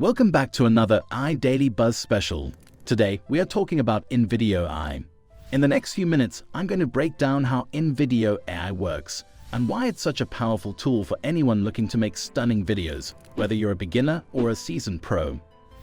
Welcome back to another iDaily Buzz special. Today, we are talking about InVideo AI. In the next few minutes, I'm going to break down how InVideo AI works and why it's such a powerful tool for anyone looking to make stunning videos, whether you're a beginner or a seasoned pro.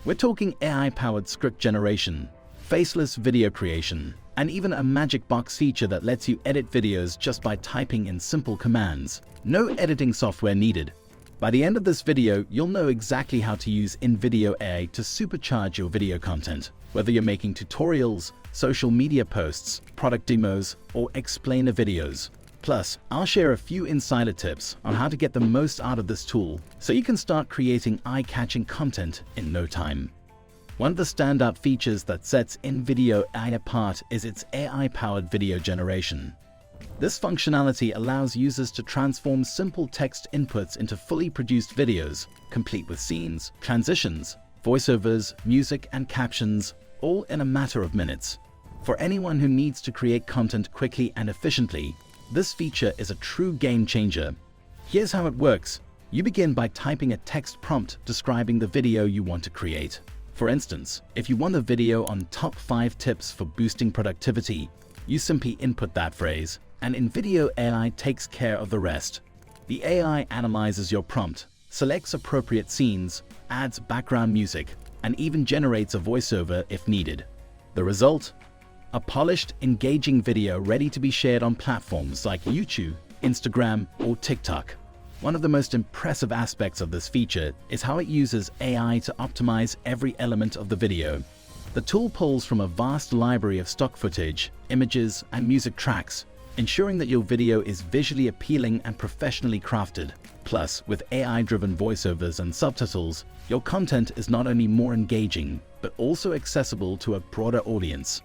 We're talking AI-powered script generation, faceless video creation, and even a magic box feature that lets you edit videos just by typing in simple commands. No editing software needed. By the end of this video, you'll know exactly how to use InVideo AI to supercharge your video content, whether you're making tutorials, social media posts, product demos, or explainer videos. Plus, I'll share a few insider tips on how to get the most out of this tool so you can start creating eye-catching content in no time. One of the standout features that sets InVideo AI apart is its AI-powered video generation. This functionality allows users to transform simple text inputs into fully produced videos, complete with scenes, transitions, voiceovers, music, and captions, all in a matter of minutes. For anyone who needs to create content quickly and efficiently, this feature is a true game changer. Here's how it works. You begin by typing a text prompt describing the video you want to create. For instance, if you want a video on top 5 tips for boosting productivity, you simply input that phrase, and InVideo AI takes care of the rest. The AI analyzes your prompt, selects appropriate scenes, adds background music, and even generates a voiceover if needed. The result? A polished, engaging video ready to be shared on platforms like YouTube, Instagram, or TikTok. One of the most impressive aspects of this feature is how it uses AI to optimize every element of the video. The tool pulls from a vast library of stock footage, images, and music tracks, ensuring that your video is visually appealing and professionally crafted. Plus, with AI-driven voiceovers and subtitles, your content is not only more engaging, but also accessible to a broader audience.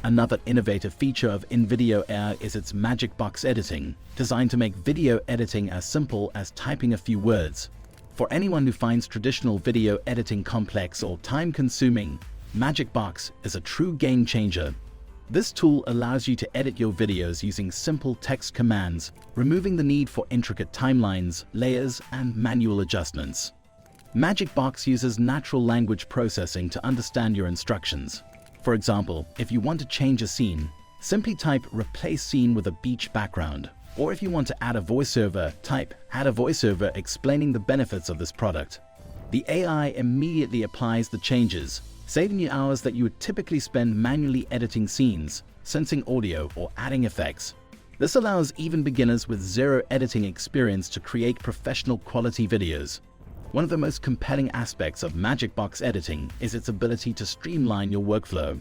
Another innovative feature of InVideo AI is its magic box editing, designed to make video editing as simple as typing a few words. For anyone who finds traditional video editing complex or time-consuming, Magic Box is a true game changer. This tool allows you to edit your videos using simple text commands, removing the need for intricate timelines, layers, and manual adjustments. Magic Box uses natural language processing to understand your instructions. For example, if you want to change a scene, simply type "replace scene with a beach background." Or if you want to add a voiceover, type "add a voiceover explaining the benefits of this product." The AI immediately applies the changes, saving you hours that you would typically spend manually editing scenes, sensing audio, or adding effects. This allows even beginners with zero editing experience to create professional quality videos. One of the most compelling aspects of Magic Box editing is its ability to streamline your workflow.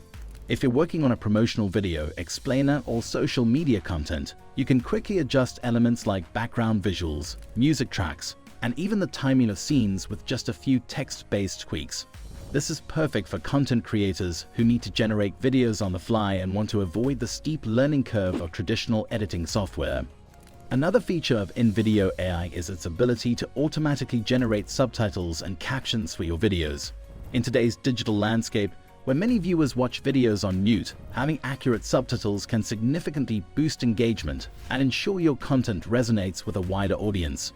If you're working on a promotional video, explainer, or social media content, you can quickly adjust elements like background visuals, music tracks, and even the timing of scenes with just a few text-based tweaks. This is perfect for content creators who need to generate videos on the fly and want to avoid the steep learning curve of traditional editing software. Another feature of InVideo AI is its ability to automatically generate subtitles and captions for your videos. In today's digital landscape, where many viewers watch videos on mute, having accurate subtitles can significantly boost engagement and ensure your content resonates with a wider audience.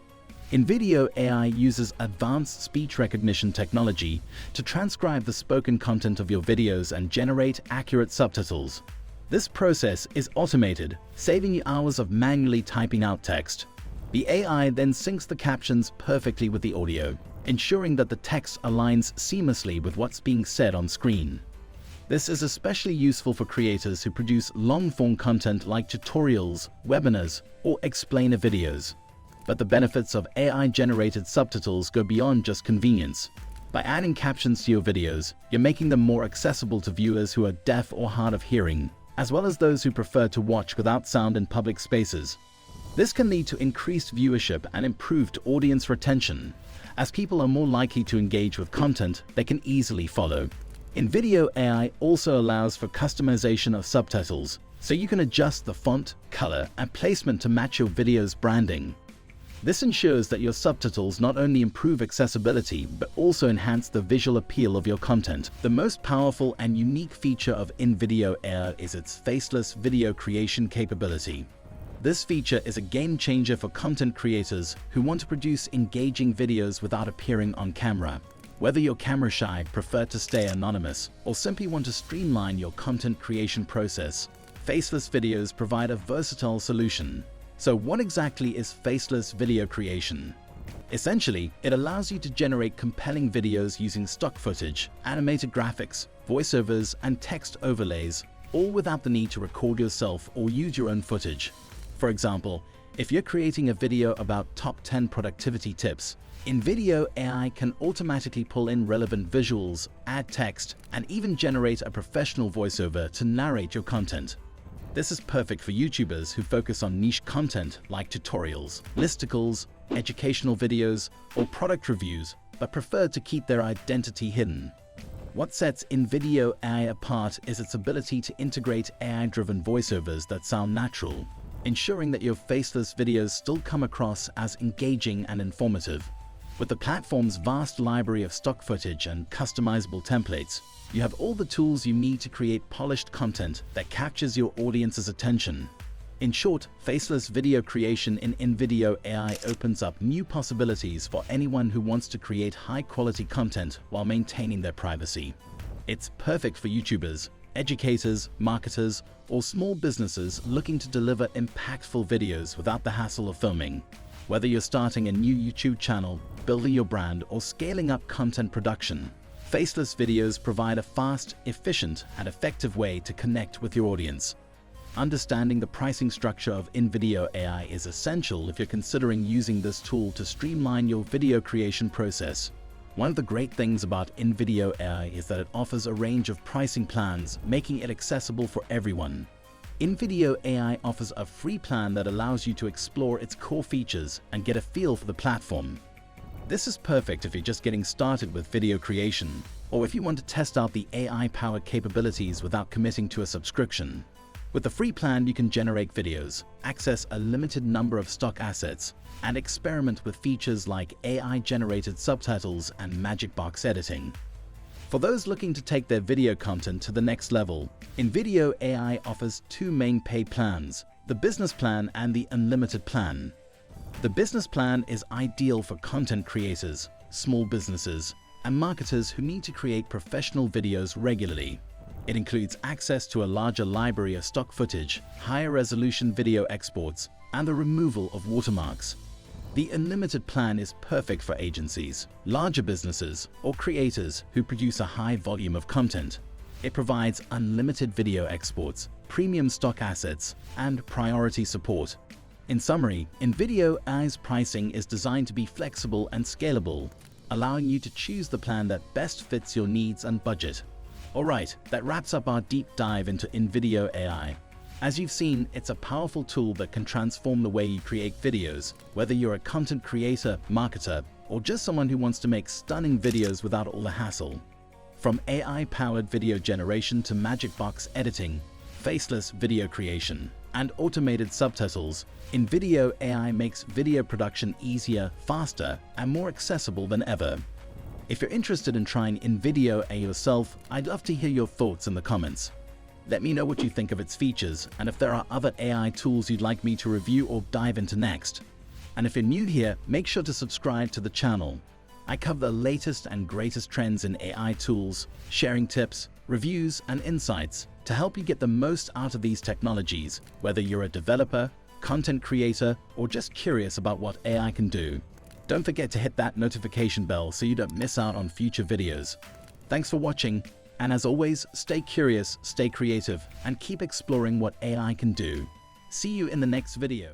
InVideo AI uses advanced speech recognition technology to transcribe the spoken content of your videos and generate accurate subtitles. This process is automated, saving you hours of manually typing out text. The AI then syncs the captions perfectly with the audio, ensuring that the text aligns seamlessly with what's being said on screen. This is especially useful for creators who produce long-form content like tutorials, webinars, or explainer videos. But the benefits of AI-generated subtitles go beyond just convenience. By adding captions to your videos, you're making them more accessible to viewers who are deaf or hard of hearing, as well as those who prefer to watch without sound in public spaces. This can lead to increased viewership and improved audience retention, as people are more likely to engage with content they can easily follow. InVideo AI also allows for customization of subtitles, so you can adjust the font, color, and placement to match your video's branding. This ensures that your subtitles not only improve accessibility, but also enhance the visual appeal of your content. The most powerful and unique feature of InVideo AI is its faceless video creation capability. This feature is a game changer for content creators who want to produce engaging videos without appearing on camera. Whether you're camera shy, prefer to stay anonymous, or simply want to streamline your content creation process, Faceless videos provide a versatile solution. So what exactly is Faceless video creation? Essentially, it allows you to generate compelling videos using stock footage, animated graphics, voiceovers, and text overlays, all without the need to record yourself or use your own footage. For example, if you're creating a video about top 10 productivity tips, InVideo AI can automatically pull in relevant visuals, add text, and even generate a professional voiceover to narrate your content. This is perfect for YouTubers who focus on niche content like tutorials, listicles, educational videos, or product reviews, but prefer to keep their identity hidden. What sets InVideo AI apart is its ability to integrate AI-driven voiceovers that sound natural, ensuring that your faceless videos still come across as engaging and informative. With the platform's vast library of stock footage and customizable templates, you have all the tools you need to create polished content that captures your audience's attention. In short, faceless video creation in InVideo AI opens up new possibilities for anyone who wants to create high-quality content while maintaining their privacy. It's perfect for YouTubers, educators, marketers, or small businesses looking to deliver impactful videos without the hassle of filming. Whether you're starting a new YouTube channel, building your brand, or scaling up content production, Faceless videos provide a fast, efficient, and effective way to connect with your audience. Understanding the pricing structure of InVideo AI is essential if you're considering using this tool to streamline your video creation process. One of the great things about InVideo AI is that it offers a range of pricing plans, making it accessible for everyone. InVideo AI offers a free plan that allows you to explore its core features and get a feel for the platform. This is perfect if you're just getting started with video creation, or if you want to test out the AI-powered capabilities without committing to a subscription. With the free plan, you can generate videos, access a limited number of stock assets, and experiment with features like AI-generated subtitles and magic box editing. For those looking to take their video content to the next level, InVideo AI offers two main paid plans, the Business Plan and the Unlimited Plan. The Business Plan is ideal for content creators, small businesses, and marketers who need to create professional videos regularly. It includes access to a larger library of stock footage, higher resolution video exports, and the removal of watermarks. The Unlimited Plan is perfect for agencies, larger businesses, or creators who produce a high volume of content. It provides unlimited video exports, premium stock assets, and priority support. In summary, InVideo AI's pricing is designed to be flexible and scalable, allowing you to choose the plan that best fits your needs and budget. Alright, that wraps up our deep dive into InVideo AI. As you've seen, it's a powerful tool that can transform the way you create videos, whether you're a content creator, marketer, or just someone who wants to make stunning videos without all the hassle. From AI-powered video generation to magic box editing, faceless video creation, and automated subtitles, InVideo AI makes video production easier, faster, and more accessible than ever. If you're interested in trying InVideo AI yourself, I'd love to hear your thoughts in the comments. Let me know what you think of its features and if there are other AI tools you'd like me to review or dive into next. And if you're new here, make sure to subscribe to the channel. I cover the latest and greatest trends in AI tools, sharing tips, reviews, and insights to help you get the most out of these technologies, whether you're a developer, content creator, or just curious about what AI can do. Don't forget to hit that notification bell so you don't miss out on future videos. Thanks for watching, and as always, stay curious, stay creative, and keep exploring what AI can do. See you in the next video.